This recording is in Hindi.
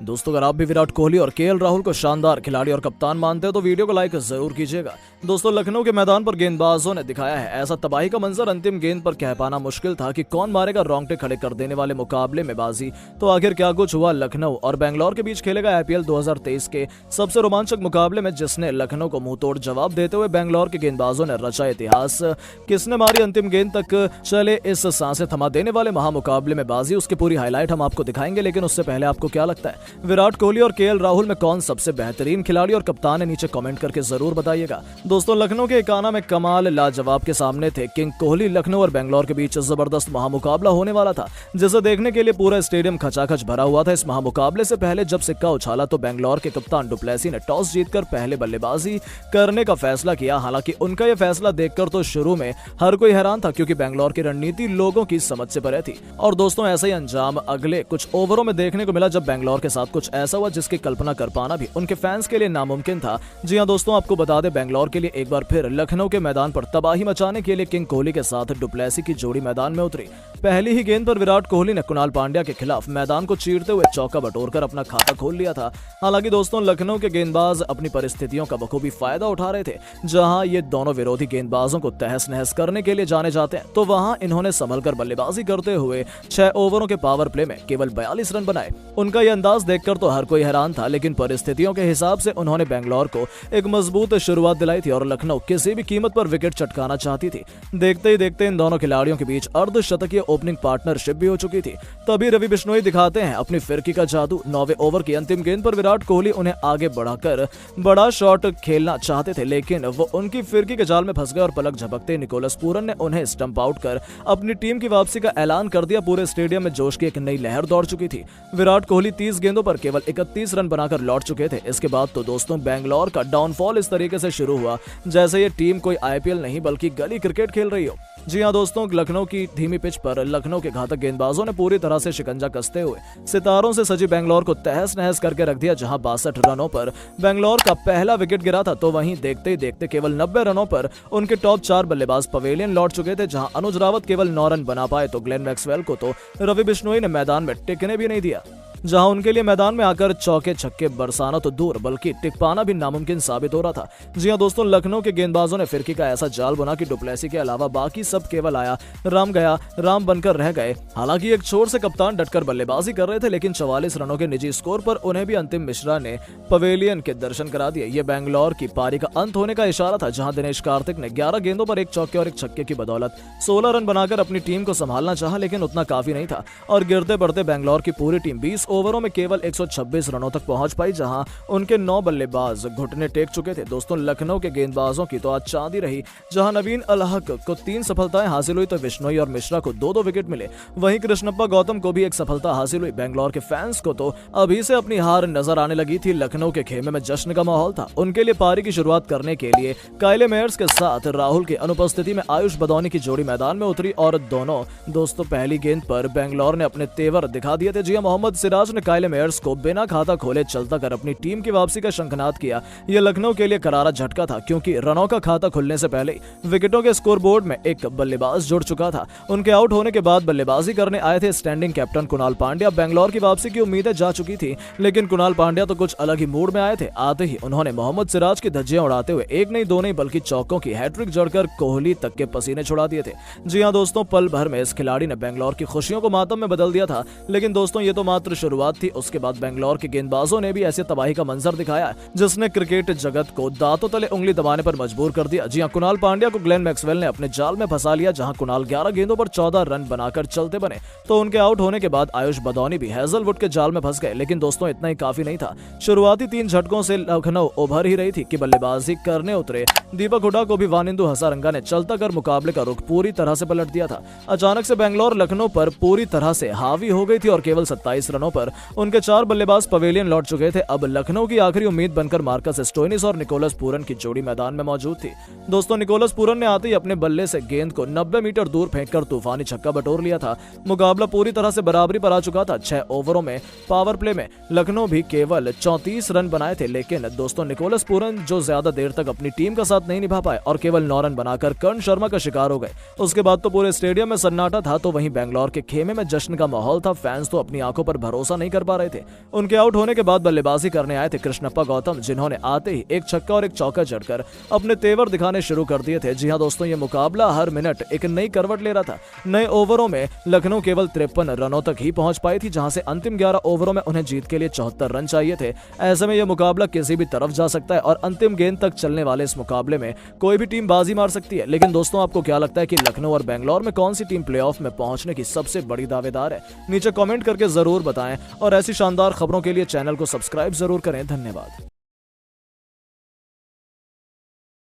दोस्तों, अगर आप भी विराट कोहली और केएल राहुल को शानदार खिलाड़ी और कप्तान मानते हैं तो वीडियो को लाइक जरूर कीजिएगा। दोस्तों, लखनऊ के मैदान पर गेंदबाजों ने दिखाया है ऐसा तबाही का मंजर, अंतिम गेंद पर कह पाना मुश्किल था कि कौन मारेगा रोंगटे खड़े कर देने वाले मुकाबले में बाजी। तो आखिर क्या कुछ हुआ लखनऊ और बेंगलोर के बीच खेले गए आईपीएल 2023 के सबसे रोमांचक मुकाबले में, जिसने लखनऊ को मुंहतोड़ जवाब देते हुए बेंगलोर के गेंदबाजों ने रचा इतिहास। किसने मारी अंतिम गेंद तक चले इस सांसें थमा देने वाले महामुकाबले में बाजी, उसकी पूरी हाईलाइट हम आपको दिखाएंगे। लेकिन उससे पहले आपको क्या लगता है, विराट कोहली और केएल राहुल में कौन सबसे बेहतरीन खिलाड़ी और कप्तान है? नीचे कमेंट करके जरूर बताइएगा। दोस्तों, लखनऊ के एकाना में कमाल लाजवाब के सामने थे किंग कोहली। लखनऊ और बेंगलोर के बीच जबरदस्त महामुकाबला होने वाला था, जिसे देखने के लिए पूरा स्टेडियम खचाखच भरा हुआ था। इस महामुकाबले से पहले जब सिक्का उछाला तो बेंगलोर के कप्तान डुप्लेसी ने टॉस जीतकर पहले बल्लेबाजी करने का फैसला किया। हालांकि उनका यह फैसला देखकर तो शुरू में हर कोई हैरान था, क्योंकि बेंगलोर की रणनीति लोगों की समझ से परे थी। और दोस्तों, ऐसा ही अंजाम अगले कुछ ओवरों में देखने को मिला, जब बेंगलोर के साथ कुछ ऐसा हुआ जिसकी कल्पना कर पाना भी उनके फैंस के लिए नामुमकिन था। जी हां दोस्तों, आपको बता दें, बेंगलोर के लिए एक बार फिर लखनऊ के मैदान पर तबाही मचाने के लिए किंग कोहली के साथ डुप्लेसी की जोड़ी मैदान में उतरी। पहली ही गेंद पर विराट कोहली ने कुणाल पांड्या के खिलाफ मैदान को चीरते हुए चौका बटोरकर अपना खाता खोल लिया था। हालांकि दोस्तों, लखनऊ के गेंदबाज अपनी परिस्थितियों का बखूबी फायदा उठा रहे थे। जहां ये दोनों विरोधी गेंदबाजों को तहस नहस करने के लिए जाने जाते हैं, तो वहां इन्होंने संभलकर बल्लेबाजी करते हुए 6 ओवरों के पावर प्ले में केवल 42 रन बनाए। उनका यह अंदाज देखकर तो हर कोई हैरान था, लेकिन परिस्थितियों के हिसाब से उन्होंने बेंगलोर को एक मजबूत शुरुआत दिलाई थी और लखनऊ किसी भी कीमत पर विकेट चटकाना चाहती थी। देखते ही देखते इन दोनों खिलाड़ियों के बीच अर्धशतकीय ओपनिंग पार्टनरशिप भी हो चुकी थी। तभी रवि बिश्नोई दिखाते हैं अपनी फिरकी का जादू। 9वें ओवर की अंतिम गेंद पर विराट कोहली उन्हें आगे बढ़ाकर बड़ा शॉट खेलना चाहते थे, लेकिन वो उनकी फिरकी के जाल में फंस गए और पलक झपकते निकोलस पूरन ने उन्हें स्टंप आउट कर अपनी टीम की वापसी का ऐलान कर दिया। पूरे स्टेडियम में जोश की एक नई लहर दौड़ चुकी थी। विराट कोहली 30 गेंदों पर केवल 31 रन बनाकर लौट चुके थे। इसके बाद तो दोस्तों, बेंगलोर का डाउनफॉल इस तरीके से शुरू हुआ जैसे ये टीम कोई आईपीएल नहीं बल्कि गली क्रिकेट खेल रही हो। जी हां दोस्तों, लखनऊ की धीमी पिच पर लखनऊ के घातक गेंदबाजों ने पूरी तरह से शिकंजा कसते हुए सितारों से सजी बेंगलोर को तहस नहस करके रख दिया। जहां 62 रनों पर बेंगलोर का पहला विकेट गिरा था, तो वहीं देखते ही देखते केवल 90 रनों पर उनके टॉप 4 बल्लेबाज पवेलियन लौट चुके थे। जहां अनुज रावत केवल 9 रन बना पाए, तो ग्लेन मैक्सवेल को तो रवि बिश्नोई ने मैदान में टिकने भी नहीं दिया। जहां उनके लिए मैदान में आकर चौके छक्के बरसाना तो दूर, बल्कि टिक पाना भी नामुमकिन साबित हो रहा था। जी हां दोस्तों, लखनऊ के गेंदबाजों ने फिरकी का ऐसा जाल बुना कि डुप्लेसी के अलावा बाकी सब केवल आया राम गया राम बनकर रह गए। हालांकि एक छोर से कप्तान डटकर बल्लेबाजी कर रहे थे, लेकिन 44 रनों के निजी स्कोर पर उन्हें भी अंतिम मिश्रा ने पवेलियन के दर्शन करा दिए। ये बेंगलोर की पारी का अंत होने का इशारा था, जहां दिनेश कार्तिक ने 11 गेंदों पर एक चौके और एक छक्के की बदौलत 16 रन बनाकर अपनी टीम को संभालना चाहा, लेकिन उतना काफी नहीं था और गिरते बढ़ते बेंगलोर की पूरी टीम 20 ओवरों में केवल 126 रनों तक पहुंच पाई, जहां उनके 9 बल्लेबाज घुटने टेक चुके थे। दोस्तों, लखनऊ के गेंदबाजों की तो आज चांदी रही, जहां नवीन अल हक को 3 सफलताएं हासिल हुई, तो बिश्नोई और मिश्रा को 2-2 विकेट मिले। वहीं कृष्णप्पा गौतम को भी एक सफलता हासिल हुई। बेंगलोर के फैंस को तो अभी से अपनी हार नजर आने लगी थी। लखनऊ के खेमे में जश्न का माहौल था। उनके लिए पारी की शुरुआत करने के लिए काइले मेयर्स के साथ राहुल की अनुपस्थिति में आयुष बदौनी की जोड़ी मैदान में उतरी और दोनों दोस्तों पहली गेंद पर बेंगलोर ने अपने तेवर दिखा दिए थे। जी मोहम्मद सिराज ने काइले मेयर्स को बिना खाता खोले चलता कर अपनी टीम की वापसी का शंखनाद किया। यह लखनऊ के लिए करारा झटका था, क्योंकि रनों का खाता खुलने से पहले विकेटों के स्कोरबोर्ड में एक बल्लेबाज जुड़ चुका था। उनके आउट होने के बाद बल्लेबाजी करने आए थे स्टैंडिंग कैप्टन कुणाल पांड्या। बेंगलोर की वापसी की उम्मीदें जा चुकी थी, लेकिन कुणाल पांड्या तो कुछ अलग ही मूड में आए थे। आते ही उन्होंने मोहम्मद सिराज की धज्जियां उड़ाते हुए एक नहीं दो नहीं बल्कि चौकों की हैट्रिक जड़कर कोहली तक के पसीने छुड़ा दिए थे। जी हां दोस्तों, पल भर में इस खिलाड़ी ने बेंगलोर की खुशियों को मातम में बदल दिया था। लेकिन दोस्तों, ये तो मात्र शुरुआत थी। उसके बाद बेंगलोर के गेंदबाजों ने भी ऐसे तबाही का मंजर दिखाया जिसने क्रिकेट जगत को दांतों तले उंगली दबाने पर मजबूर कर दिया। जी हां, कुणाल पांड्या को ग्लेन मैक्सवेल ने अपने जाल में फंसा लिया। जहां कुणाल 11 गेंदों पर 14 रन बनाकर चलते बने, तो उनके आउट होने के बाद आयुष बदौनी भी हैजलवुड के जाल में फंस गए। लेकिन दोस्तों, इतना ही काफी नहीं था। शुरुआती 3 झटकों से लखनऊ उभर ही रही थी कि बल्लेबाजी करने उतरे दीपक हुडा को भी वानिंदु हसारंगा ने चलता कर मुकाबले का रुख पूरी तरह से पलट दिया था। अचानक से बेंगलोर लखनऊ पर पूरी तरह से हावी हो गई थी और केवल 27 रनों पर उनके 4 बल्लेबाज पवेलियन लौट चुके थे। अब लखनऊ की आखिरी उम्मीद बनकर मार्कस स्टोइनिस और निकोलस पूरन की जोड़ी मैदान में मौजूद थी। दोस्तों, निकोलस पूरन ने आते ही अपने बल्ले से गेंद को 90 मीटर दूर फेंककर तूफानी छक्का बटोर लिया था। मुकाबला पूरी तरह से बराबरी पर आ चुका था। 6 ओवरों में पावर प्ले में लखनऊ भी केवल 34 रन बनाए थे, लेकिन दोस्तों निकोलस पूरन जो ज्यादा देर तक अपनी टीम का साथ नहीं निभा पाए और केवल 9 रन बनाकर कर्ण शर्मा का शिकार हो गए। उसके बाद तो पूरे स्टेडियम में सन्नाटा था। तो वहीं बेंगलोर के खेमे में जश्न का माहौल था। फैंस तो अपनी आंखों पर भरोसा नहीं कर पा रहे थे। उनके आउट होने के बाद बल्लेबाजी करने आए थे कृष्णप्पा गौतम, जिन्होंने आते ही एक छक्का और एक चौका जड़कर अपने तेवर दिखाने शुरू कर दिए थे। जी हां दोस्तों, ये मुकाबला हर मिनट एक नई करवट ले रहा था। नए ओवरों में लखनऊ केवल 53 रनों तक ही पहुंच पाई थी, जहां से अंतिम 11 ओवरों में उन्हें जीत के लिए 74 रन चाहिए थे। ऐसे में यह मुकाबला किसी भी तरफ जा सकता है और अंतिम गेंद तक चलने वाले इस मुकाबले में कोई भी टीम बाजी मार सकती है। लेकिन दोस्तों, आपको क्या लगता है कि लखनऊ और बेंगलोर में कौन सी टीम प्लेऑफ में पहुंचने की सबसे बड़ी दावेदार है? नीचे कमेंट करके जरूर बताएं और ऐसी शानदार खबरों के लिए चैनल को सब्सक्राइब जरूर करें। धन्यवाद।